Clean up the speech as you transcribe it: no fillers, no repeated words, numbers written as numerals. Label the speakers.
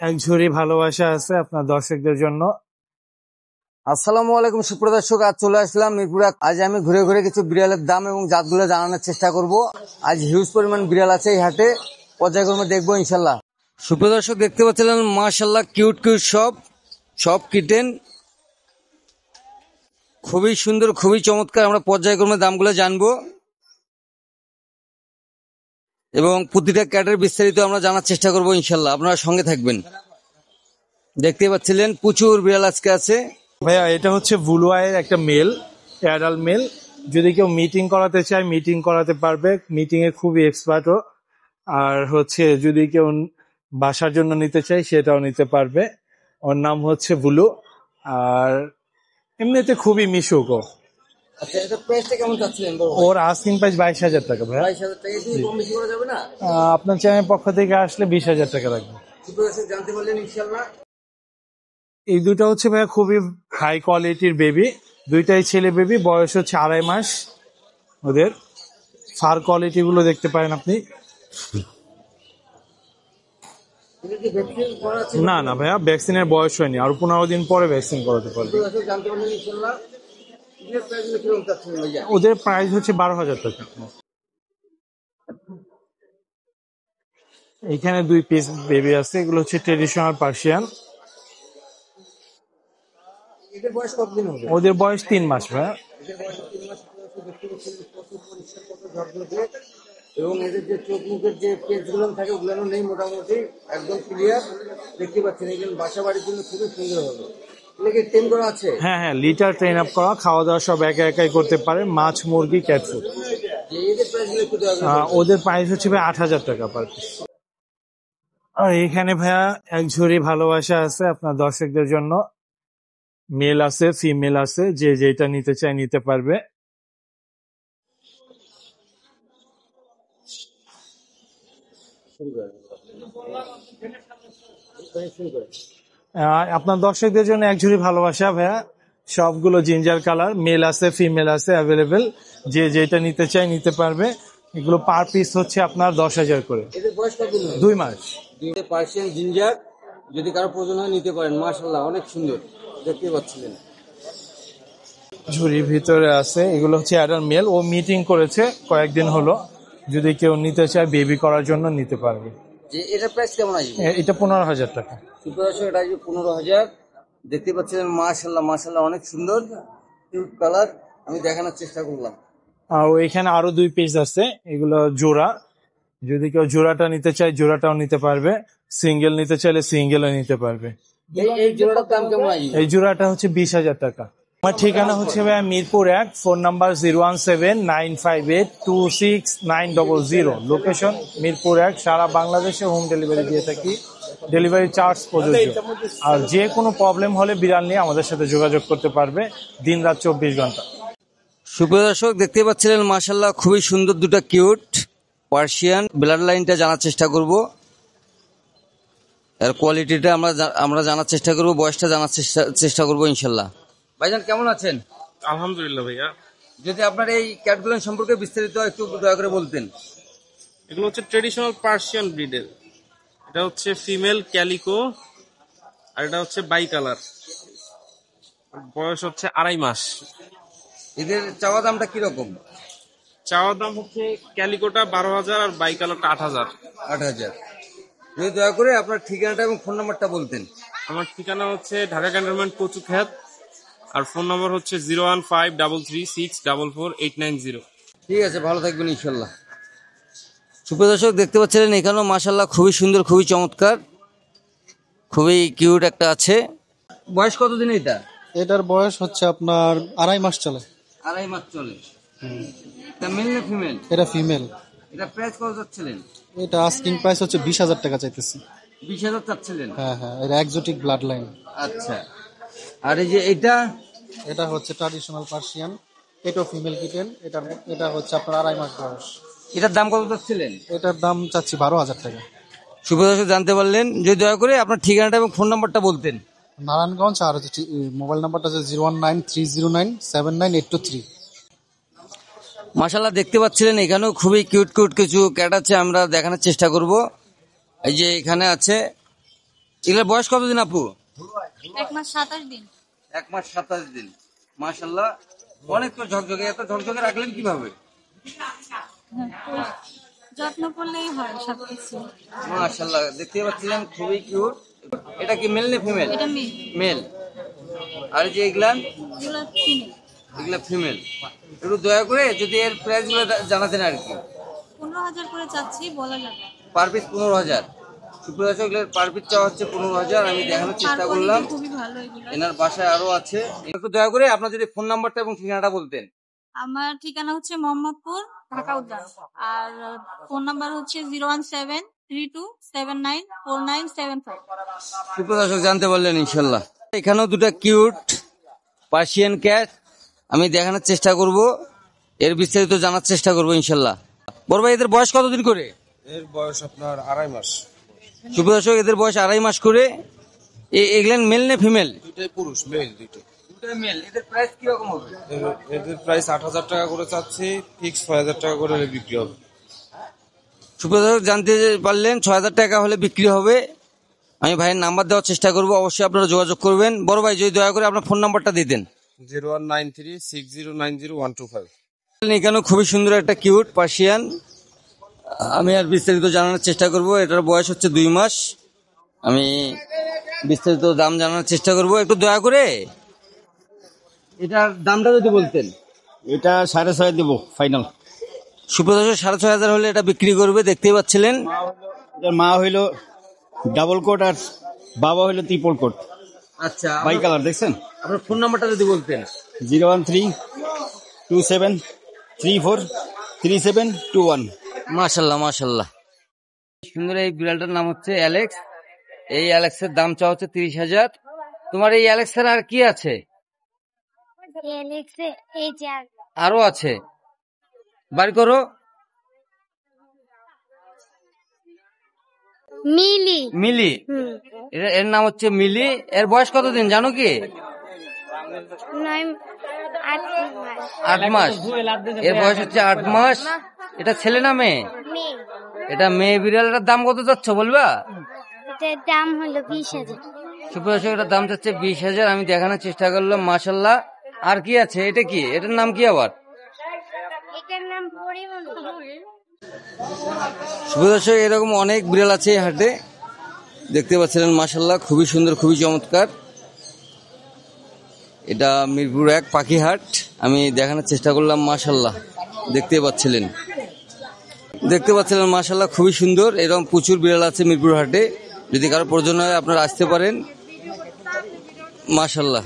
Speaker 1: এক ঝুড়ি ভালোবাসা আছে আপনার দর্শকদের জন্য।
Speaker 2: আসসালামু আলাইকুম সুপ্রিয় দর্শক, আজ চলে আসলাম মিরপুরে। আজ আমি ঘুরে ঘুরে কিছু বিড়ালের দাম এবং জাতগুলো জানানোর চেষ্টা করব। আজ হিউজ পরিমাণ বিড়াল আছে এই হাটে, পর্যায়ক্রমে দেখবো ইনশাল্লাহ। সুপ্রিয় দর্শক দেখতে পাচ্ছিলেন মাশাল্লাহ কিউট কিউট সব কিটেন, খুবই সুন্দর, খুবই চমৎকার। আমরা পর্যায়ক্রমে দামগুলো জানবো এবং প্রতিটা ক্যাটের বিস্তারিত আমরা জানার চেষ্টা করবো ইনশাল্লাহ। আপনারা সঙ্গে থাকবেন। দেখতে পাচ্ছিলেন প্রচুর বিড়াল আজকে আছে।
Speaker 1: ভাইয়া এটা হচ্ছে ব্লু আইয়ের একটা মেল, অ্যাডাল্ট মেল। যদি কেউ মিটিং করাতে চায় মিটিং করাতে পারবে, মিটিং এ খুবই এক্সপার্টও। আর হচ্ছে যদি কেউ বাসার জন্য নিতে চায় সেটাও নিতে পারবে। ওর নাম হচ্ছে ব্লু। আর এমনিতে খুবই মিশুকও।
Speaker 2: আচ্ছা, এটা প্রাইসটা কেমন চাচ্ছিলেন?
Speaker 1: ওর আস্কিং প্রাইস 22,000 টাকা ভাইয়া।
Speaker 2: 22,000 টাকা দিয়ে কম বেশি করা যাবে না?
Speaker 1: আপনার চ্যানেল পক্ষ থেকে আসলে 20,000 টাকা লাগবে।
Speaker 2: জানতে পারলেন ইনশাল্লাহ।
Speaker 1: এই দুটো হচ্ছে ভাইয়া খুবই হাই কোয়ালিটির বেবি, দুইটাই ছেলে বেবি, বয়স হচ্ছে 2.5 মাস। ওদের ফার কোয়ালিটি গুলো দেখতে পারেন আপনি। না না ভাইয়া, ভ্যাকসিনের বয়স হয়নি, আর 15 দিন পরে ভ্যাকসিন করাতে পারবে। ওদের প্রাইস হচ্ছে 12,000 টাকা। এখানে 2 পিস বেবি আছে, এগুলো হচ্ছে ট্রেডিশনাল পার্সিয়ান। ওদের বয়স 3 মাস ভাইয়া।
Speaker 2: এবং এদের যে চোখ মুখের যে পেজ গুলো থাকে ওগুলো নেই, মোটামুটি একদম ক্লিয়ার দেখতে পাচ্ছেন। এখানে বাসা বাড়ির জন্য খুবই সুন্দর হবে। এগুলোকে ট্রেন করা আছে?
Speaker 1: হ্যাঁ হ্যাঁ, লিটার ট্রেন আপ করা, খাওয়া দাওয়া সব একা একাই করতে পারে। মাছ, মুরগি, ক্যাট ফুড। ওদের প্রাইস হচ্ছে ভাই 8,000 টাকা পার পিস। আর এখানে ভাইয়া এক ঝুড়ি ভালোবাসা আছে আপনার দর্শকদের জন্য। মেল আছে, ফিমেল আছে, যে যেটা নিতে চায় নিতে পারবে। আপনার দর্শকদের জন্য এক ঝুড়ি ভালোবাসা ভাইয়া, সবগুলো জিঞ্জার কালার, মেল আছে ফিমেল আছে অ্যাভেলেবেল, যে যেটা নিতে চায় নিতে পারবে। এগুলো পার পিস হচ্ছে আপনার 10,000 করে। 2 মাস।
Speaker 2: পার্সিয়ান জিঞ্জার, যদি কারো প্রয়োজন হয় নিতে পারেন। মাশাআল্লাহ অনেক সুন্দর দেখতে পাচ্ছিলেন।
Speaker 1: ঝুড়ির ভিতরে আছে, এগুলো হচ্ছে অ্যাডাল্ট মেল। ও মিটিং করেছে কয়েকদিন হলো, যদি কেউ নিতে চায় বেবি করার জন্য নিতে পারবে।
Speaker 2: যে এটার প্রাইস কেমন আসবে?
Speaker 1: এটা 15,000 টাকা।
Speaker 2: এটা আসবে 15,000। দেখতে পাচ্ছিলেন মাশাআল্লাহ মাশাআল্লাহ অনেক সুন্দর কিউট কালার। আমি দেখানোর চেষ্টা করলাম।
Speaker 1: আর এখানে আরো 2 পিস আছে, এগুলো জোড়া। যদি কেউ জোড়াটা নিতে চায় জোড়াটাও নিতে পারবে, সিঙ্গেল নিতে চাইলে সিঙ্গেলও নিতে পারবে।
Speaker 2: এই জোড়াটার দাম কেমন আসবে?
Speaker 1: এই জোড়াটা হচ্ছে 20,000 টাকা। আমার ঠিকানা হচ্ছে ভাই Mirpur 1, phone number 017-958-26900। Location Mirpur 1। সারা বাংলাদেশে হোম ডেলিভারি দিয়ে থাকি, ডেলিভারি চার্জ প্রযোজ্য। আর যে কোনো প্রবলেম হলে বিড়াল নিয়ে আমাদের সাথে যোগাযোগ করতে পারবে, দিন রাত 24 ঘন্টা।
Speaker 2: সুপ্রিয় দর্শক দেখতে পাচ্ছিলেন মাশাআল্লাহ খুবই সুন্দর দুটো কিউট পার্সিয়ান। ব্লাড লাইনটা জানার চেষ্টা করব, এর কোয়ালিটিটা আমরা জানার চেষ্টা করব, বয়সটা জানার চেষ্টা করব ইনশাল্লাহ। ভাইজান কেমন আছেন?
Speaker 3: আলহামদুলিল্লাহ ভাইয়া।
Speaker 2: যদি আপনার এই ক্যাটগুলো সম্পর্কে বিস্তারিত একটু দয়া করে বলতেন।
Speaker 3: এগুলো হচ্ছে ট্রেডিশনাল পার্সিয়ান ব্রিডের। এটা হচ্ছে ফিমেল ক্যালিকো, আর এটা হচ্ছে বাই কালার। বয়স হচ্ছে 2.5 মাস।
Speaker 2: এদের চাওয়া দামটা কিরকম?
Speaker 3: চাওয়ার দাম হচ্ছে ক্যালিকোটা 12,000 আর বাই কালারটা 8,000।
Speaker 2: 8,000। যদি দয়া করে আপনার ঠিকানাটা এবং ফোন নাম্বারটা বলতেন।
Speaker 3: আমার ঠিকানা হচ্ছে ঢাকা ক্যান্টনমেন্ট কচুক্ষেত, আর ফোন নাম্বার হচ্ছে 01533644890।
Speaker 2: ঠিক আছে, ভালো থাকবেন ইনশাল্লাহ। সুপ্রিয় দর্শক দেখতে পাচ্ছিলেন এখানেও মাশাআল্লাহ খুবই সুন্দর, খুবই চমৎকার, খুবই কিউট একটা আছে। বয়স কতদিন এটা?
Speaker 4: এটার বয়স হচ্ছে আপনার 2.5 মাস চলে।
Speaker 2: 2.5 মাস চলে। এটা মেল না ফিমেল?
Speaker 4: এটা ফিমেল।
Speaker 2: এটা প্রাইস কত চাচ্ছিলেন?
Speaker 4: এটা আস্কিং প্রাইস হচ্ছে 20,000 টাকা চাইতেছি।
Speaker 2: 20,000 চাচ্ছিলেন?
Speaker 4: হ্যাঁ হ্যাঁ, এটা এক্সোটিক ব্লাড লাইন।
Speaker 2: আচ্ছা, আর এই যে
Speaker 4: এটা হচ্ছে ট্র্যাডিশনাল পার্সিয়ান, এটা ফিমেল কিটেন। এটা হচ্ছে আপনার 2.5 মাস বয়স।
Speaker 2: এটার দাম কত চাচ্ছিলেন?
Speaker 4: এটার দাম চাচ্ছি 12,000 টাকা।
Speaker 2: সুপ্রিয় দর্শক জানতে পারলেন, যদি দয়া করে আপনার ঠিকানাটা এবং ফোন নাম্বারটা বলতেন।
Speaker 4: নারায়ণগঞ্জ, আর হচ্ছে মোবাইল নাম্বারটা হচ্ছে 01930979823।
Speaker 2: মাশাআল্লাহ দেখতে পাচ্ছিলেন এখানেও খুবই কিউট কিউট কিছু ক্যাট আছে, আমরা দেখানোর চেষ্টা করব। এই যে এখানে আছে এগুলোর বয়স কতদিন আপু?
Speaker 5: 1 মাস 27 দিন।
Speaker 2: 1 মাস 27 দিন। মাশাআল্লাহ, অনেক তো ঝকঝকে। এত ঝকঝকে রাখলেন কিভাবে?
Speaker 5: হ্যাঁ, যত্ন করলেই হয় সবকিছু।
Speaker 2: মাশাআল্লাহ, দেখতে পাচ্ছিলেন খুবই কিউট। এটা কি মেল না ফিমেল?
Speaker 5: এটা মেয়ে,
Speaker 2: মেল। আর যে এগুলা
Speaker 5: এগুলো ফিমেল।
Speaker 2: এগুলা ফিমেল। একটু দয়া করে যদি এর প্রাইস গুলো জানাতেন আর কি।
Speaker 5: 15,000 করে চাচ্ছি, বলা যাবে।
Speaker 2: Per piece 15,000। সুপ্রদর্শক, এগুলোর পার পিস চাওয়া হচ্ছে 15,000। আমি দেখানোর চেষ্টা
Speaker 5: আর
Speaker 2: করলাম।
Speaker 5: quality খুবই ভালো এগুলো।
Speaker 2: এনার বাসায় আরো আছে। একটু দয়া করে আপনার যদি ফোন নাম্বারটা এবং ঠিকানাটা বলতেন।
Speaker 5: আমার ঠিকানা হচ্ছে মোহাম্মদপুর, ঢাকা উদ্যান। আর ফোন নাম্বার হচ্ছে 01732794975।
Speaker 2: সুপ্রদর্শক, জানতে পারলেন ইনশাল্লাহ। এখানেও দুটো কিউট পার্সিয়ান ক্যাট আমি দেখানোর চেষ্টা করব, এর বিস্তারিত জানার চেষ্টা করব ইনশাল্লাহ। বড় ভাই, এদের বয়স কতদিন করে?
Speaker 6: এর বয়স আপনার 2.5 মাস।
Speaker 2: সুপ্রদর্শক, এদের বয়স 2.5 মাস করে। এগুলেন মেল না ফিমেল?
Speaker 6: দুইটাই পুরুষ, মেল দুইটাই।
Speaker 2: দুটোই মেল। এদের প্রাইস কি রকম হবে?
Speaker 6: এদের প্রাইস 8,000 টাকা করে চাচ্ছি, ফিক্স 6,000 টাকা করে হলে বিক্রি হবে।
Speaker 2: সুপ্রদর্শক, জানতে পারলেন 6,000 টাকা হলে বিক্রি হবে। আমি ভাইয়ের নাম্বার দেওয়ার চেষ্টা করব, অবশ্যই আপনারা যোগাযোগ করবেন। বড় ভাই, যদি দয়া করে আপনার ফোন নাম্বারটা দিতেন।
Speaker 6: 01936090 125।
Speaker 2: এখানেও খুবই সুন্দর একটা কিউট পার্সিয়ান আমি আর বিস্তারিত জানানোর চেষ্টা করব। এটার বয়স হচ্ছে 2 মাস। আমি বিস্তারিত দাম জানানোর চেষ্টা করব। একটু দয়া করে এটার দামটা যদি বলতেন।
Speaker 7: এটা 6.5 দেবো ফাইনাল।
Speaker 2: সুপ্রদর্শক, 6,500 হলে এটা বিক্রি করবে। দেখতেই পাচ্ছিলেন
Speaker 7: এটার মা হইলো ডাবল কোট আর বাবা হইলো ট্রিপল কোট,
Speaker 2: আচ্ছা,
Speaker 7: বাই কালার। দেখছেন?
Speaker 2: আপনার ফোন নাম্বারটা যদি বলতেন।
Speaker 7: 01327343721।
Speaker 2: মাশাল্লাহ মাশাল্লাহ, সুন্দর। এই বিড়ালটার নাম হচ্ছে অ্যালেক্স। এই অ্যালেক্সের দাম চাওয়া হচ্ছে 30,000। তোমার এই অ্যালেক্সের আর কি আছে?
Speaker 8: এই যে
Speaker 2: আরো আছে, বাড়ি করো।
Speaker 8: মিলি
Speaker 2: মিলি, এর নাম হচ্ছে মিলি। এর বয়স কতদিন জানো কি? 8 মাস। এর বয়স হচ্ছে 8 মাস। এটা ছেলে না মেয়ে? এটা মেয়ে বিড়ালটার দাম কত যাচ্ছ বলবা?
Speaker 8: এটার দাম হলো 20,000।
Speaker 2: সুপ্রদর্শক, এটার দাম যাচ্ছে 20,000। আমি দেখানোর চেষ্টা করলাম। মাশাল্লাহ, আর কি আছে? এটা কি? এটার নাম কি আবার?
Speaker 8: এটার নাম পরিমল।
Speaker 2: সুপ্রদর্শক, এরকম অনেক বিড়াল আছে এই হাটে, দেখতে পাচ্ছিলেন। মাশাল্লাহ, খুবই সুন্দর, খুবই চমৎকার। এটা মিরপুর 1 পাখি হাট। আমি দেখানোর চেষ্টা করলাম। মাশাল্লাহ, দেখতে পাচ্ছিলেন মাশাল্লাহ, খুবই সুন্দর। এরকম প্রচুর বিড়াল আছে মিরপুর হাটে। যদি কারো প্রয়োজন হয় আপনারা আসতে পারেন। মাশাল্লাহ।